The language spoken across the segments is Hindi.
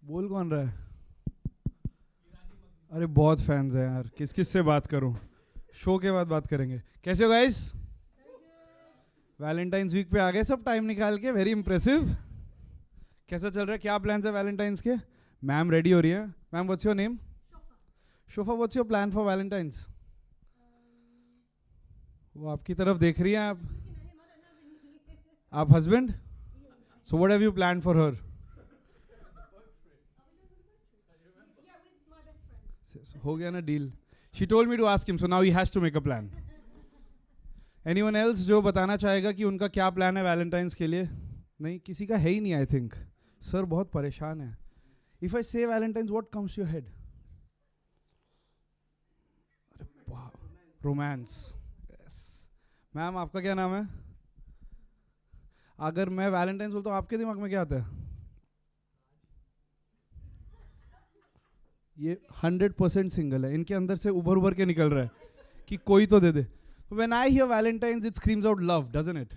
बोल कौन रहा है? अरे बहुत फैंस हैं यार, किस किस से बात करूं? शो के बाद बात करेंगे। कैसे हो गाइस? वैलेंटाइंस वीक पे आ गए सब टाइम निकाल के, वेरी इंप्रेसिव। कैसा चल रहा है? क्या प्लान्स है वैलेंटाइंस के? मैम रेडी हो रही है। Ma'am what's your name? शोफा, what's your plan for Valentine's? वो आपकी तरफ देख रही हैं आप husband? So what have you plan for her? हो गया ना deal? She told me to ask him, so now he has to make a plan. Anyone else जो बताना चाहेगा कि उनका क्या प्लान है वैलेंटाइंस के लिए? नहीं, किसी का है ही नहीं आई थिंक। सर बहुत परेशान है। इफ आई से Valentine's what comes your head? अरे रोमांस। मैम आपका क्या नाम है? अगर मैं वैलेंटाइंस बोलता हूँ आपके दिमाग में क्या आता है? ये 100% सिंगल है, इनके अंदर से उभर उभर के निकल रहा है कि कोई तो दे दे। When I hear Valentine's it screams out love, doesn't it?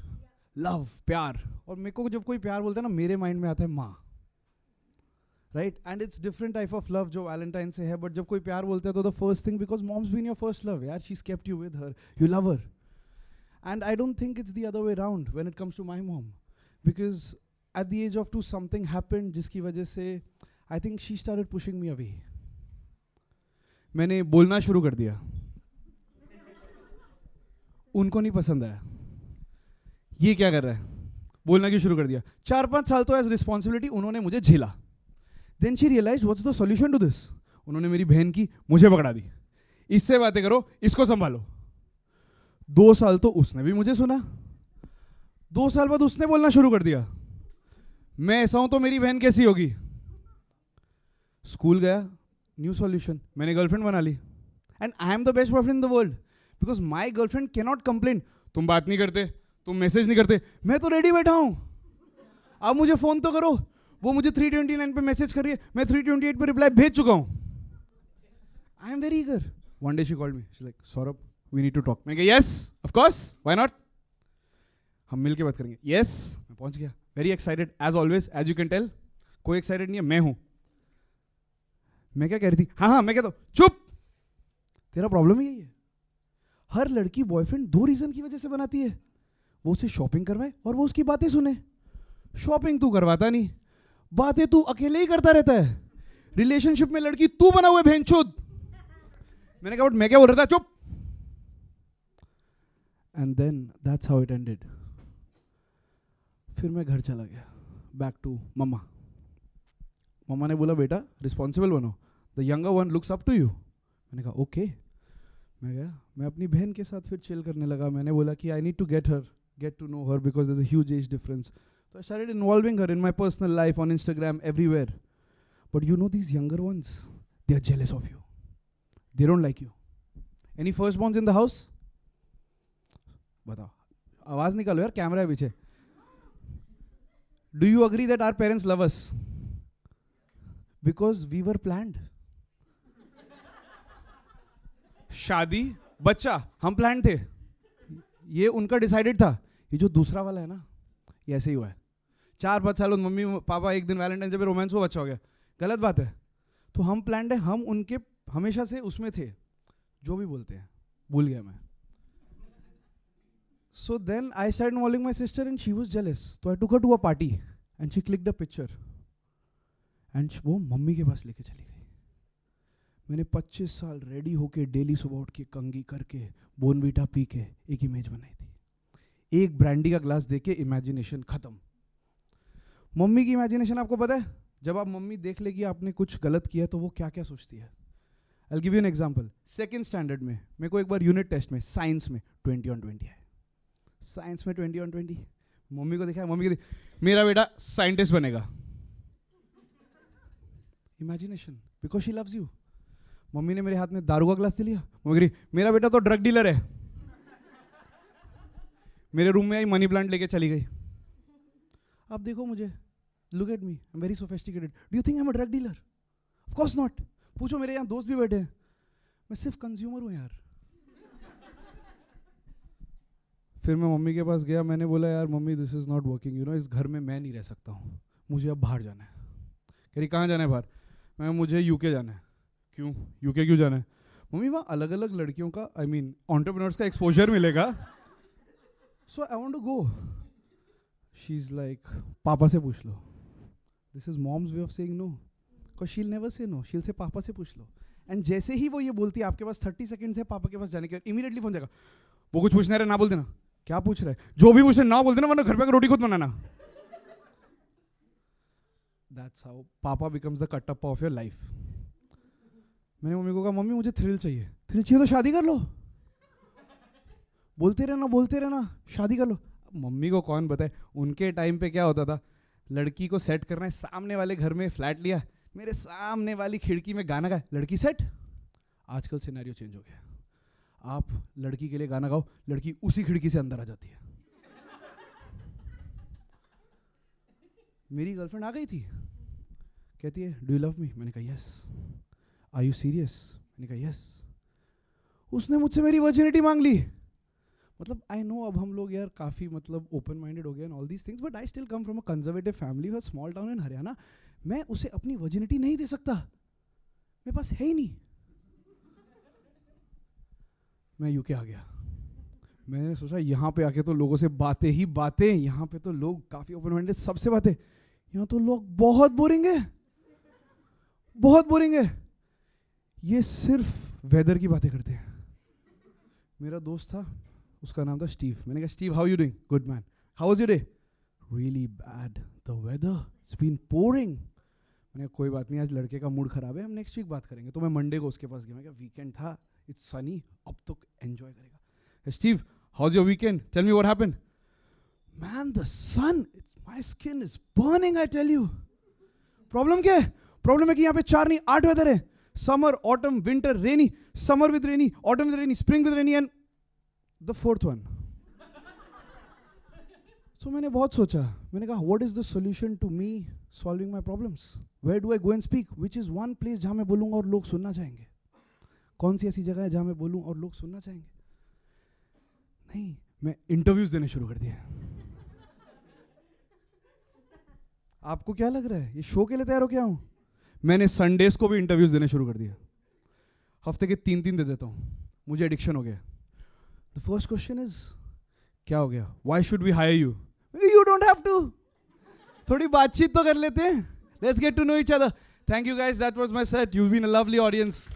Love, प्यार। और मेरे को जब कोई प्यार बोलता है ना, मेरे माइंड में आता है माँ, right? And it's different type of love जो वैलेंटाइन से है। बट जब कोई प्यार बोलता है तो the first thing, because mom's been your first love यार, she kept you with her, you love her. And I don't think it's the other way round when it comes to my mom, because at the age of 2 something happened जिसकी वजह से I think she started pushing me away. मैंने बोलना शुरू कर दिया, उनको नहीं पसंद आया। ये क्या कर रहा है? बोलना क्यों शुरू कर दिया? 4-5 साल तो एज रिस्पॉन्सिबिलिटी उन्होंने मुझे झेला। Then she realise what's the solution to this. उन्होंने मेरी बहन की मुझे पकड़ा दी, इससे बातें करो, इसको संभालो। 2 साल तो उसने भी मुझे सुना। 2 साल बाद उसने बोलना शुरू कर दिया, मैं ऐसा हूं तो मेरी बहन कैसी होगी? स्कूल गया, न्यू सॉल्यूशन, मैंने गर्लफ्रेंड बना ली। And I am the best boyfriend in the world because my girlfriend can not complain, तुम बात नहीं करते, तुम मैसेज नहीं करते। मैं तो रेडी बैठा हूं, अब मुझे फोन तो करो। वो मुझे 329 पे मैसेज कर रही है, मैं 328 पे रिप्लाई भेज चुका हूं। I am very eager. One day she called me, she like, Saurabh we need to talk. मैं कहा yes of course, why not, हम मिलके बात करेंगे। यस, मैं पहुंच गया, very excited as always, as you can tell. कोई एक्साइटेड नहीं है, मैं हूं। मैं क्या कह रही थी? हाँ, मैं कहता हूं चुप, तेरा प्रॉब्लम ही यही है। हर लड़की बॉयफ्रेंड 2 रीजन की वजह से बनाती है, वो उसे शॉपिंग करवाए और वो उसकी बातें सुने। शॉपिंग तू करवाता नहीं, बातें तू अकेले ही करता रहता है। रिलेशनशिप में लड़की तू बना हुआ है भेंचोद। मैंने कहा मैं क्या बोल रहा था, चुप। And then that's how it ended. फिर मैं घर चला गया, बैक टू मम्मा। मम्मा ने बोला बेटा रिस्पॉन्सिबल बनो, the younger one looks up to you. मैंने कहा ओके। मैं गया, मैं अपनी बहन के साथ फिर चिल करने लगा। मैंने बोला कि I need to get to know her because there is a huge age difference. So I started involving her in my personal life, on Instagram, everywhere. But you know these younger ones, they are jealous of you. They don't like you. Any firstborns in the house? बताओ, आवाज निकालो यार, कैमरा है पीछे। Do you agree that our parents love us? Because we were planned. शादी, बच्चा, हम प्लान थे। ये उनका डिसाइडेड था। ये जो दूसरा वाला है ना, ये ऐसे ही हुआ है। 4-5 साल मम्मी पापा एक दिन वैलेंटाइन डे पे रोमांस हुआ, बच्चा हो गया, गलत बात है। तो हम प्लान्ड है, हम उनके हमेशा से उसमें थे, जो भी बोलते हैं, भूल गया मैं। So then I started involving my sister and she was jealous. तो I took her to a party and she clicked a picture and वो मम्मी के पास लेके चली गई। मैंने 25 साल रेडी होके डेली सुबह उठ के कंघी करके बोनवीटा पी के एक इमेज बनाई थी। एक ब्रांडी का ग्लास देके इमेजिनेशन खत्म। मम्मी की इमेजिनेशन आपको पता है, जब आप मम्मी देख लेगी आपने कुछ गलत किया तो वो क्या क्या सोचती है। I'll give you an example. 2nd standard में मेरे को एक बार यूनिट टेस्ट में साइंस में 20 on 20 है। साइंस में 20 on 20, मम्मी को देखा, मम्मी को मेरा बेटा साइंटिस्ट बनेगा। Imagination, because she loves you. Mummy ने मेरे हाथ में दारू का ग्लास दे लिया, मम्मी मेरा बेटा तो ड्रग डीलर है। मेरे रूम में आई, मनी प्लांट लेके चली गई। अब देखो मुझे, look at me, I am very sophisticated. Do you think I am a drug dealer? Of course not. पूछो, मेरे यहाँ दोस्त भी बैठे हैं, मैं सिर्फ कंज्यूमर हूँ यार। फिर मैं मम्मी के पास गया, मैंने बोला यार mummy this is not working, you know, इस घर में मैं नहीं रह सकता हूँ, मुझे अब बाहर जाना है। कह रही कहाँ जाना है बाहर? मैं मुझे यूके जाना है। क्यों यूके क्यों जाना है? मम्मी वहाँ अलग अलग लड़कियों का एंटरप्रेन्योर्स का एक्सपोजर मिलेगा, so I want to go. She is like पापा से पूछ लो। This is mom's way of saying no, because she will never say no, she will say पापा से पूछ लो। एंड जैसे ही वो ये बोलती है आपके पास 30 सेकंड्स है पापा के पास जाने के, इमीडिएटली फोन जाएगा, वो कुछ पूछना है ना बोल देना। क्या पूछ रहा है? जो भी पूछ रहे ना बोल देना, वरना घर पे रोटी खुद बनाना। That's how पापा becomes the Kattappa of your life. मैंने मम्मी को कहा मम्मी मुझे थ्रिल चाहिए। थ्रिल चाहिए तो शादी कर लो, बोलते रहना शादी कर लो। मम्मी को कौन बताए उनके टाइम पे क्या होता था, लड़की को सेट करना है, सामने वाले घर में फ्लैट लिया, मेरे सामने वाली खिड़की में गाना गाए, लड़की सेट। आजकल सिनेरियो चेंज हो गया, आप लड़की के लिए गाना गाओ, लड़की उसी खिड़की से अंदर आ जाती है। मेरी गर्लफ्रेंड आ गई थी, कहती है डू यू लव मी? मैंने कहा यस। Are you serious? मैंने कहा यस। उसने मुझसे मेरी वर्जिनिटी मांग ली। मतलब आई नो अब हम लोग यार काफ़ी मतलब ओपन माइंडेड हो गए and all these things, but I still come from a conservative family, a small town in Haryana. मैं उसे अपनी वर्जिनिटी नहीं दे सकता, मेरे पास है ही नहीं। मैं यूके आ गया। मैंने सोचा यहाँ पे आके तो लोगों से बातें ही बातें, यहाँ पे तो लोग काफ़ी ओपन माइंडेड, सबसे बातें। यहाँ तो लोग बहुत बोरिंग है, बहुत बोरिंग है, ये सिर्फ वेदर की बातें करते हैं। मेरा दोस्त था, उसका नाम था स्टीव। मैंने कहा Steve how you doing? Good man. How was your day? Really bad, the weather it's been pouring. मैंने कहा कोई बात नहीं, आज लड़के का मूड खराब है, हम नेक्स्ट वीक बात करेंगे। तो मैं मंडे को उसके पास गया। मैं कहा वीकेंड था, इट्स सनी, अब तो एंजॉय करेगा। Steve how was your weekend? Tell me what happened. Man the sun, my skin is burning, I tell you. Problem क्या है? प्रॉब्लम है कि यहाँ पे 4 नहीं 8 वेदर है, summer, autumn, winter, rainy, summer with rainy, autumn with rainy, spring with rainy and the 4th one. सो मैंने बहुत सोचा, मैंने कहा what is the solution to me solving my problems? Where do I go and speak? Which is one place जहां मैं बोलूंगा और लोग सुनना चाहेंगे? कौन सी ऐसी जगह है जहां मैं बोलूं और लोग सुनना चाहेंगे? नहीं, मैं इंटरव्यूज देने शुरू कर दिए। आपको क्या लग रहा है ये शो के लिए तैयार हो क्या हूं? मैंने संडेज को भी इंटरव्यूज देने शुरू कर दिया, हफ्ते के 3 दे देता हूं, मुझे एडिक्शन हो गया। द फर्स्ट क्वेश्चन इज क्या हो गया? Why should we hire you? You don't have to, थोड़ी बातचीत तो कर लेते हैं, let's get to know each other. Thank you guys, that was my set, you been a lovely audience.